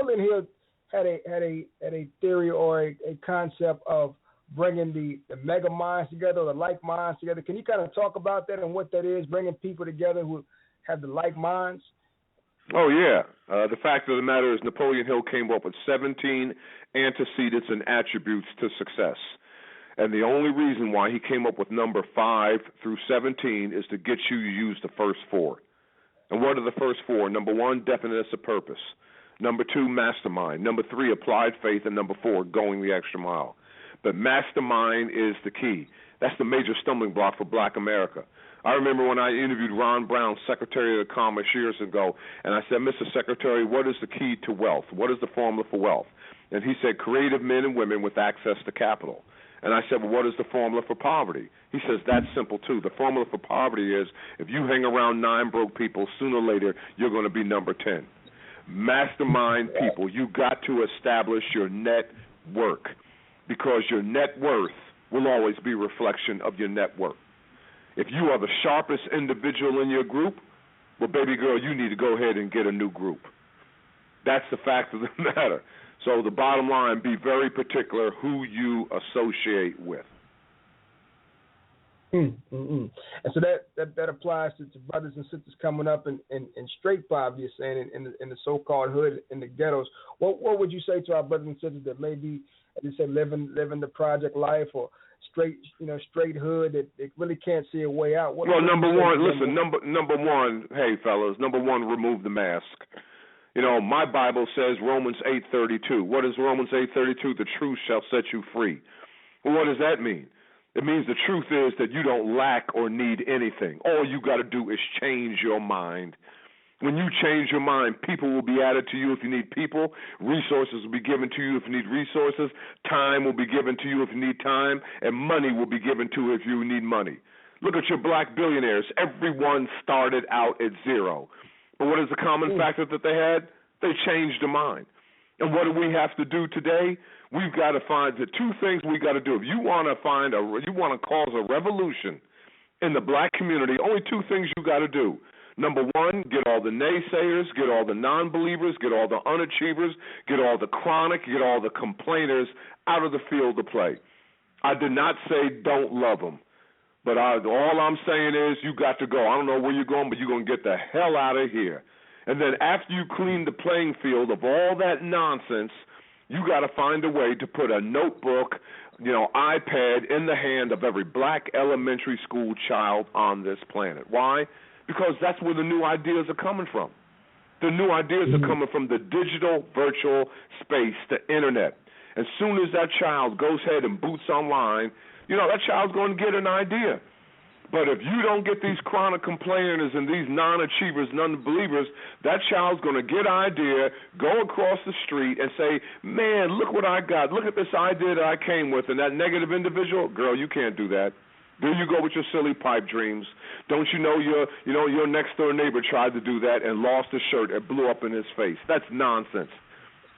Napoleon Hill had a theory or a concept of bringing the mega minds together, or the like minds together. Can you kind of talk about that and what that is, bringing people together who have the like minds? Oh, yeah. The fact of the matter is Napoleon Hill came up with 17 antecedents and attributes to success. And the only reason why he came up with number 5 through 17 is to get you to use the first 4. And what are the first 4? Number 1, definiteness of purpose. Number 2, mastermind. Number 3, applied faith. And number 4, going the extra mile. But mastermind is the key. That's the major stumbling block for Black America. I remember when I interviewed Ron Brown, Secretary of Commerce, years ago, and I said, Mr. Secretary, what is the key to wealth? What is the formula for wealth? And he said, creative men and women with access to capital. And I said, well, what is the formula for poverty? He says, that's simple, too. The formula for poverty is if you hang around 9 broke people, sooner or later, you're going to be number 10. Mastermind people, you got to establish your net worth, because your net worth will always be a reflection of your net worth. If you are the sharpest individual in your group, well, baby girl, you need to go ahead and get a new group. That's the fact of the matter. So the bottom line, be very particular who you associate with. And so that applies to brothers and sisters coming up in straight poverty, you're saying, in the so-called hood, in the ghettos. What would you say to our brothers and sisters that may be, as you say, living the project life, or straight hood that they really can't see a way out? Well, number one, listen, number one, hey, fellas, number one, remove the mask. You know, my Bible says Romans 8:32. What is Romans 8:32? The truth shall set you free. Well, what does that mean? It means the truth is that you don't lack or need anything. All you got to do is change your mind. When you change your mind, people will be added to you if you need people. Resources will be given to you if you need resources. Time will be given to you if you need time. And money will be given to you if you need money. Look at your black billionaires. Everyone started out at zero. But what is the common factor that they had? They changed their mind. And what do we have to do today? We've got to find the 2 things we got to do. If you want to cause a revolution in the black community, only 2 things you got to do. Number 1, get all the naysayers, get all the non-believers, get all the unachievers, get all the chronic, get all the complainers out of the field of play. I did not say don't love them, but all I'm saying is you got to go. I don't know where you're going, but you're going to get the hell out of here. And then after you clean the playing field of all that nonsense, you got to find a way to put a notebook, iPad in the hand of every black elementary school child on this planet. Why? Because that's where the new ideas are coming from. The new ideas are coming from the digital virtual space, the internet. As soon as that child goes ahead and boots online, that child's going to get an idea. But if you don't get these chronic complainers and these non-achievers, non-believers, that child's going to get an idea, go across the street and say, man, look what I got. Look at this idea that I came with. And that negative individual, girl, you can't do that. There you go with your silly pipe dreams. Don't you know your next door neighbor tried to do that and lost his shirt and blew up in his face? That's nonsense.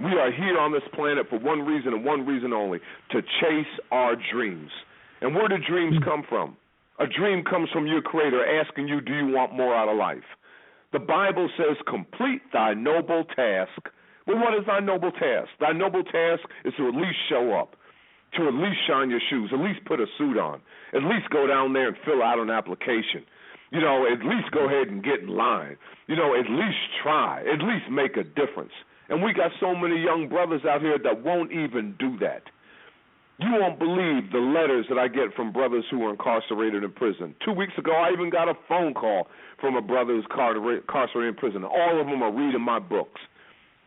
We are here on this planet for one reason and one reason only, to chase our dreams. And where do dreams come from? A dream comes from your Creator asking you, do you want more out of life? The Bible says, complete thy noble task. Well, what is thy noble task? Thy noble task is to at least show up, to at least shine your shoes, at least put a suit on, at least go down there and fill out an application. At least go ahead and get in line. At least try, at least make a difference. And we got so many young brothers out here that won't even do that. You won't believe the letters that I get from brothers who are incarcerated in prison. 2 weeks ago, I even got a phone call from a brother who's incarcerated in prison. All of them are reading my books.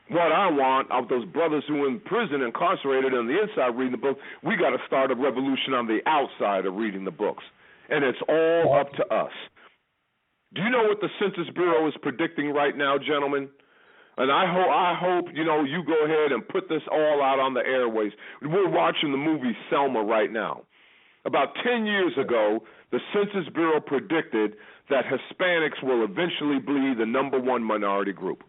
What I want of those brothers who are in prison, incarcerated on the inside reading the book, we got to start a revolution on the outside of reading the books. And it's all up to us. Do you know what the Census Bureau is predicting right now, gentlemen? And I hope, you go ahead and put this all out on the airways. We're watching the movie Selma right now. About 10 years ago, the Census Bureau predicted that Hispanics will eventually be the number 1 minority group.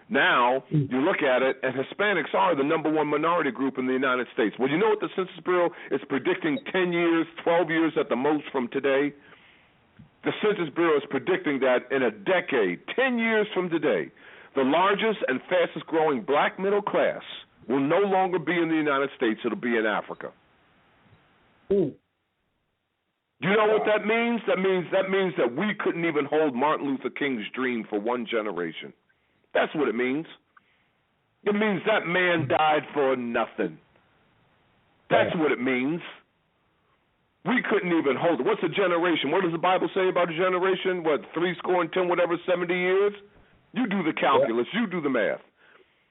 Now, you look at it, and Hispanics are the number 1 minority group in the United States. Well, you know what the Census Bureau is predicting 10 years, 12 years at the most from today? The Census Bureau is predicting that in a decade, 10 years from today, The largest and fastest growing black middle class will no longer be in the United States. It'll be in Africa. Ooh. Do you know what that means? That means that we couldn't even hold Martin Luther King's dream for one generation. That's what it means. It means that man died for nothing. That's what it means. We couldn't even hold it. What's a generation? What does the Bible say about a generation? What, 70 whatever, 70 years? You do the calculus. You do the math.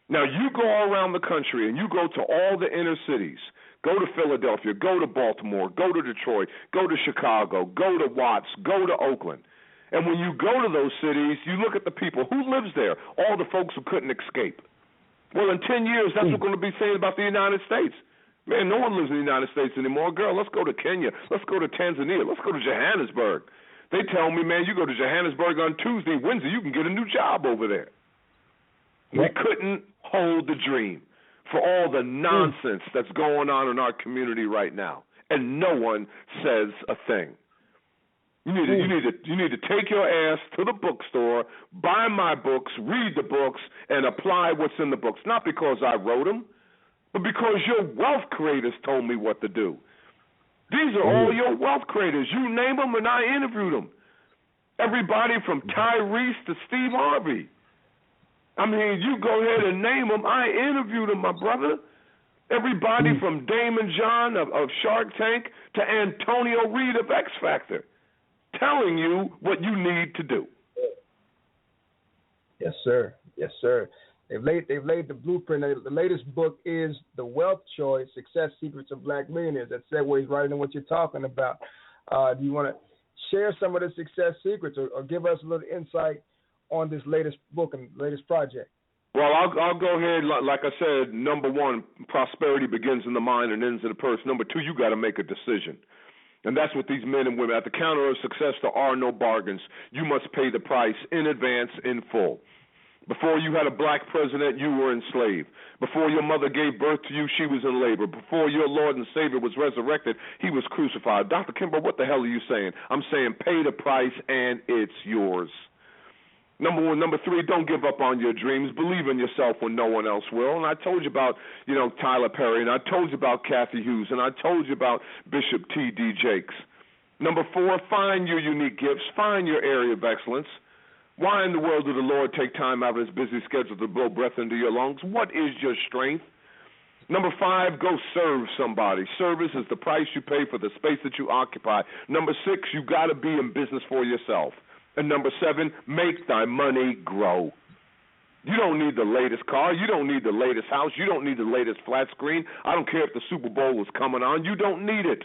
Now, you go all around the country and you go to all the inner cities. Go to Philadelphia, go to Baltimore, go to Detroit, go to Chicago, go to Watts, go to Oakland. And when you go to those cities, you look at the people. Who lives there? All the folks who couldn't escape. Well, in 10 years, that's what we're going to be saying about the United States. Man, no one lives in the United States anymore. Girl, let's go to Kenya. Let's go to Tanzania. Let's go to Johannesburg. They tell me, man, you go to Johannesburg on Tuesday, Wednesday, you can get a new job over there. We couldn't hold the dream for all the nonsense that's going on in our community right now, and no one says a thing. You need to take your ass to the bookstore, buy my books, read the books, and apply what's in the books. Not because I wrote them, but because your wealth creators told me what to do. These are all your wealth creators. You name them, and I interviewed them. Everybody from Tyrese to Steve Harvey. I mean, you go ahead and name them. I interviewed them, my brother. Everybody from Damon John of Shark Tank to Antonio Reed of X Factor, telling you what you need to do. Yes, sir. Yes, sir. They've laid the blueprint. The latest book is The Wealth Choice: Success Secrets of Black Millionaires. That segues right into what you're talking about. Do you want to share some of the success secrets or give us a little insight on this latest book and latest project? Well, I'll go ahead. Like I said, number one, prosperity begins in the mind and ends in the purse. Number two, you got to make a decision. And that's what these men and women, at the counter of success, there are no bargains. You must pay the price in advance, in full. Before you had a black president, you were enslaved. Before your mother gave birth to you, she was in labor. Before your Lord and Savior was resurrected, he was crucified. Dr. Kimbro, what the hell are you saying? I'm saying pay the price and it's yours. Number one. Number three, don't give up on your dreams. Believe in yourself when no one else will. And I told you about, Tyler Perry, and I told you about Kathy Hughes, and I told you about Bishop T.D. Jakes. Number four, find your unique gifts. Find your area of excellence. Why in the world did the Lord take time out of his busy schedule to blow breath into your lungs? What is your strength? Number five, go serve somebody. Service is the price you pay for the space that you occupy. Number six, you got to be in business for yourself. And number seven, make thy money grow. You don't need the latest car. You don't need the latest house. You don't need the latest flat screen. I don't care if the Super Bowl is coming on. You don't need it.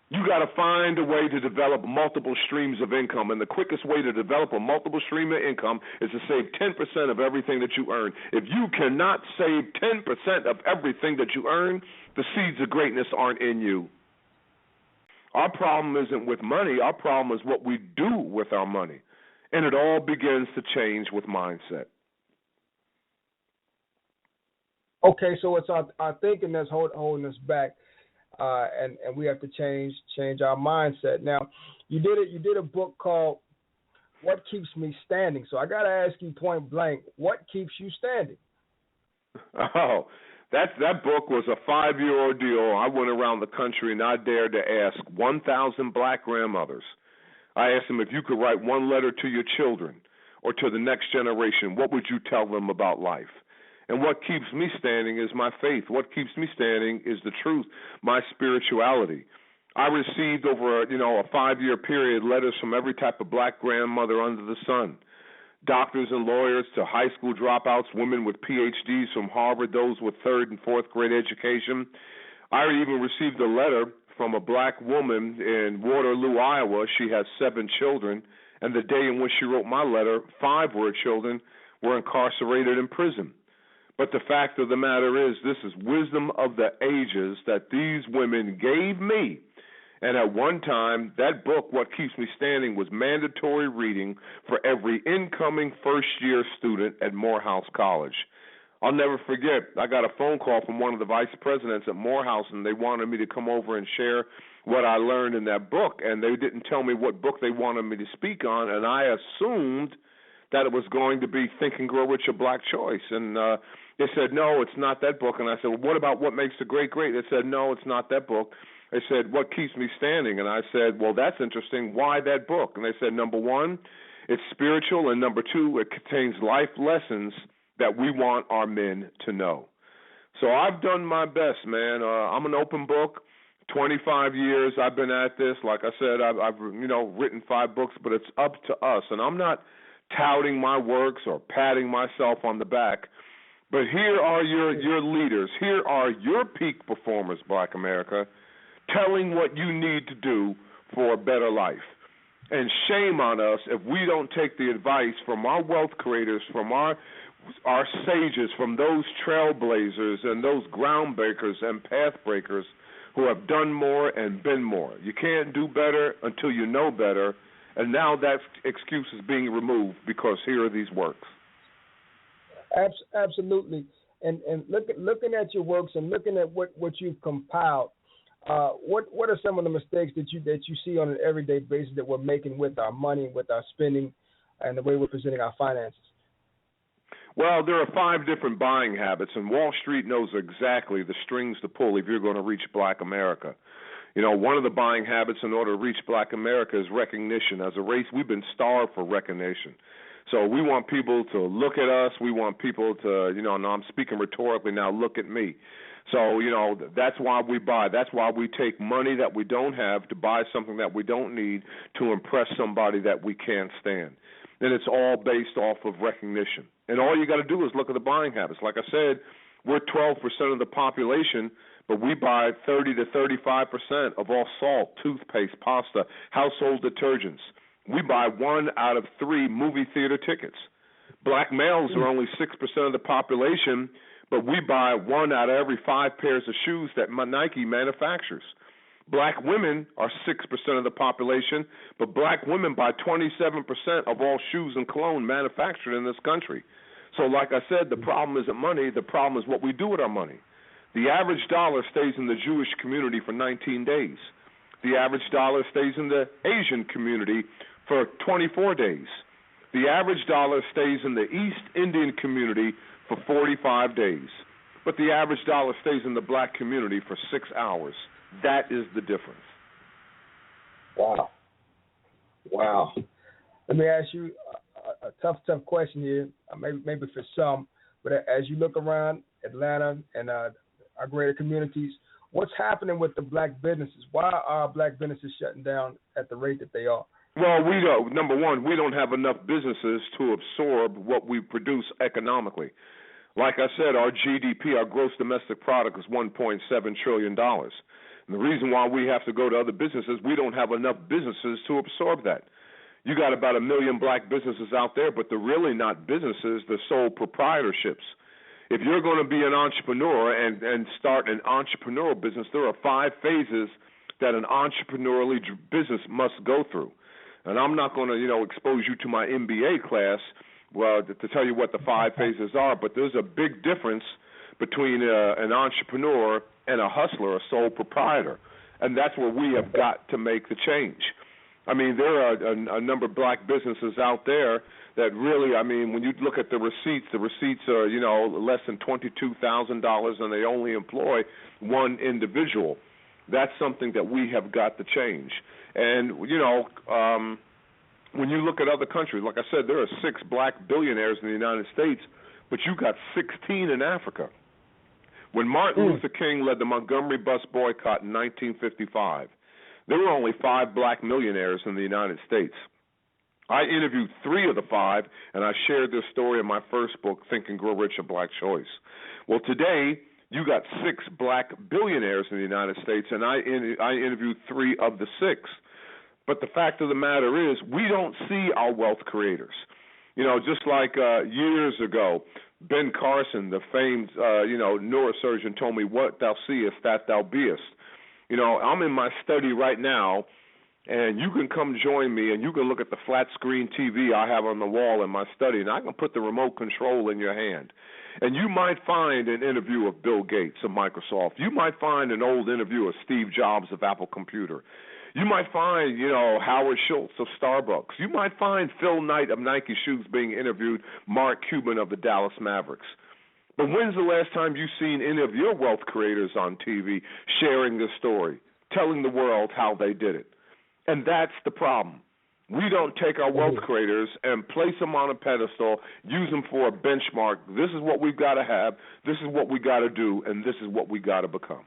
You got to find a way to develop multiple streams of income, and the quickest way to develop a multiple stream of income is to save 10% of everything that you earn. If you cannot save 10% of everything that you earn, the seeds of greatness aren't in you. Our problem isn't with money. Our problem is what we do with our money, and it all begins to change with mindset. Okay, so it's our thinking that's holding us back. And we have to change our mindset. Now, you did a book called What Keeps Me Standing. So I got to ask you point blank, what keeps you standing? Oh, that book was a 5-year ordeal. I went around the country and I dared to ask 1,000 black grandmothers. I asked them, if you could write one letter to your children or to the next generation, what would you tell them about life? And what keeps me standing is my faith. What keeps me standing is the truth, my spirituality. I received over a 5-year period letters from every type of black grandmother under the sun, doctors and lawyers to high school dropouts, women with PhDs from Harvard, those with 3rd and 4th grade education. I even received a letter from a black woman in Waterloo, Iowa. She has 7 children, and the day in which she wrote my letter, 5 of her children were incarcerated in prison. But the fact of the matter is, this is wisdom of the ages that these women gave me. And at one time, that book, What Keeps Me Standing, was mandatory reading for every incoming first-year student at Morehouse College. I'll never forget, I got a phone call from one of the vice presidents at Morehouse, and they wanted me to come over and share what I learned in that book. And they didn't tell me what book they wanted me to speak on, and I assumed that it was going to be Think and Grow Rich, A Black Choice. And they said, no, it's not that book. And I said, well, what about What Makes the Great Great? They said, no, it's not that book. They said, What Keeps Me Standing? And I said, well, that's interesting. Why that book? And they said, number one, it's spiritual, and number two, it contains life lessons that we want our men to know. So I've done my best, man. I'm an open book. 25 years I've been at this. Like I said, I've written 5 books, but it's up to us. And I'm not touting my works or patting myself on the back. But here are your leaders. Here are your peak performers, Black America, telling what you need to do for a better life. And shame on us if we don't take the advice from our wealth creators, from our sages, from those trailblazers and those groundbreakers and path breakers who have done more and been more. You can't do better until you know better, and now that excuse is being removed because here are these works. Absolutely. And looking at your works and looking at what you've compiled, what are some of the mistakes that you see on an everyday basis that we're making with our money, with our spending, and the way we're presenting our finances? Well, there are 5 different buying habits, and Wall Street knows exactly the strings to pull if you're going to reach Black America. One of the buying habits in order to reach Black America is recognition. As a race, we've been starved for recognition. So we want people to look at us. We want people to, and I'm speaking rhetorically now, look at me. So, that's why we buy. That's why we take money that we don't have to buy something that we don't need to impress somebody that we can't stand. And it's all based off of recognition. And all you got to do is look at the buying habits. Like I said, we're 12% of the population, but we buy 30 to 35% of all salt, toothpaste, pasta, household detergents. We buy 1 out of 3 movie theater tickets. Black males are only 6% of the population, but we buy 1 out of every 5 pairs of shoes that Nike manufactures. Black women are 6% of the population, but black women buy 27% of all shoes and cologne manufactured in this country. So like I said, the problem isn't money. The problem is what we do with our money. The average dollar stays in the Jewish community for 19 days. The average dollar stays in the Asian community for 24 days. The average dollar stays in the East Indian community for 45 days. But the average dollar stays in the black community for 6 hours. That is the difference. Wow. Let me ask you a tough question here, maybe for some, but as you look around Atlanta and our greater communities, what's happening with the black businesses? Why are black businesses shutting down at the rate that they are? Well, number one, we don't have enough businesses to absorb what we produce economically. Like I said, our GDP, our gross domestic product, is $1.7 trillion. And the reason why we have to go to other businesses, we don't have enough businesses to absorb that. You got about 1 million black businesses out there, but they're really not businesses, they're sole proprietorships. If you're going to be an entrepreneur and start an entrepreneurial business, there are 5 phases that an entrepreneurial business must go through. And I'm not going to, expose you to my MBA class, to tell you what the 5 phases are, but there's a big difference between an entrepreneur and a hustler, a sole proprietor. And that's where we have got to make the change. I mean, there are a number of black businesses out there that really, when you look at the receipts are, less than $22,000 and they only employ 1 individual. That's something that we have got to change. And, when you look at other countries, like I said, there are 6 black billionaires in the United States, but you got 16 in Africa. When Martin Luther King led the Montgomery bus boycott in 1955, there were only 5 black millionaires in the United States. I interviewed 3 of the 5, and I shared this story in my first book, Think and Grow Rich, A Black Choice. Well, today, you got 6 black billionaires in the United States, and I interviewed 3 of the 6. But the fact of the matter is, we don't see our wealth creators. Just like years ago, Ben Carson, the famed, neurosurgeon, told me, what thou seest, that thou beest. I'm in my study right now, and you can come join me, and you can look at the flat screen TV I have on the wall in my study, and I can put the remote control in your hand. And you might find an interview of Bill Gates of Microsoft. You might find an old interview of Steve Jobs of Apple Computer. You might find, Howard Schultz of Starbucks. You might find Phil Knight of Nike Shoes being interviewed, Mark Cuban of the Dallas Mavericks. But when's the last time you've seen any of your wealth creators on TV sharing this story, telling the world how they did it? And that's the problem. We don't take our wealth creators and place them on a pedestal, use them for a benchmark. This is what we've got to have, this is what we got to do, and this is what we got to become.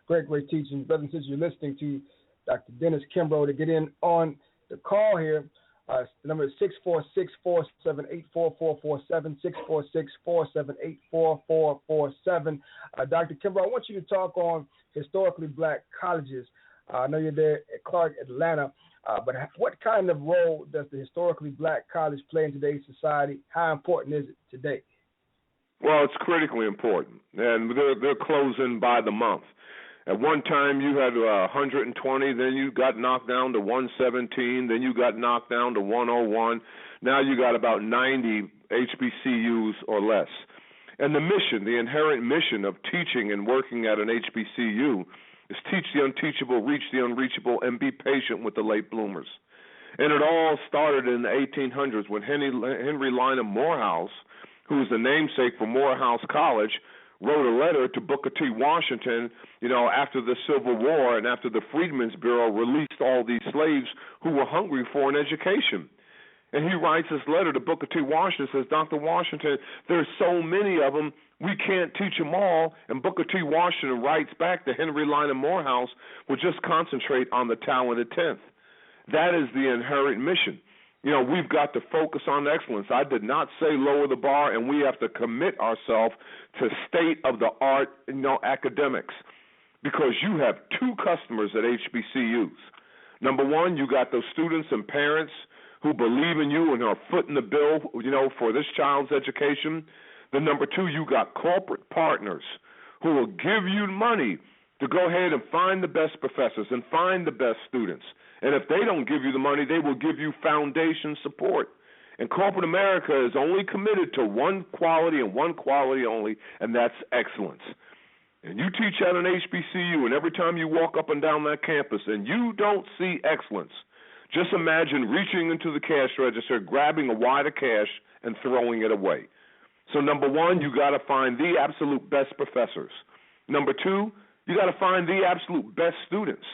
Great teaching. Brothers and sisters, you're listening to Dr. Dennis Kimbro. To get in on the call here, the number is 646-478-4447, 646-478-4447. Dr. Kimbro, I want you to talk on historically black colleges. I know you're there at Clark, Atlanta, but what kind of role does the historically black college play in today's society? How important is it today? Well, it's critically important, and they're closing by the month. At one time, you had 120, then you got knocked down to 117, then you got knocked down to 101. Now you got about 90 HBCUs or less. And the mission, the inherent mission of teaching and working at an HBCU is teach the unteachable, reach the unreachable, and be patient with the late bloomers. And it all started in the 1800s when Henry Lynham Morehouse, who was the namesake for Morehouse College, wrote a letter to Booker T. Washington, after the Civil War and after the Freedmen's Bureau released all these slaves who were hungry for an education. And he writes this letter to Booker T. Washington, says, Dr. Washington, there's so many of them, we can't teach them all. And Booker T. Washington writes back to Henry Lynham Morehouse, we'll just concentrate on the talented 10th. That is the inherent mission. We've got to focus on excellence. I did not say lower the bar, and we have to commit ourselves to state-of-the-art, academics, because you have two customers at HBCUs. Number one, you got those students and parents who believe in you and are footing the bill, for this child's education. Then number two, you got corporate partners who will give you money to go ahead and find the best professors and find the best students. And if they don't give you the money, they will give you foundation support. And corporate America is only committed to one quality and one quality only, and that's excellence. And you teach at an HBCU, and every time you walk up and down that campus and you don't see excellence, just imagine reaching into the cash register, grabbing a wad of cash, and throwing it away. So number one, you got to find the absolute best professors. Number two, you got to find the absolute best students.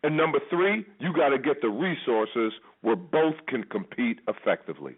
And number three, you got to get the resources where both can compete effectively.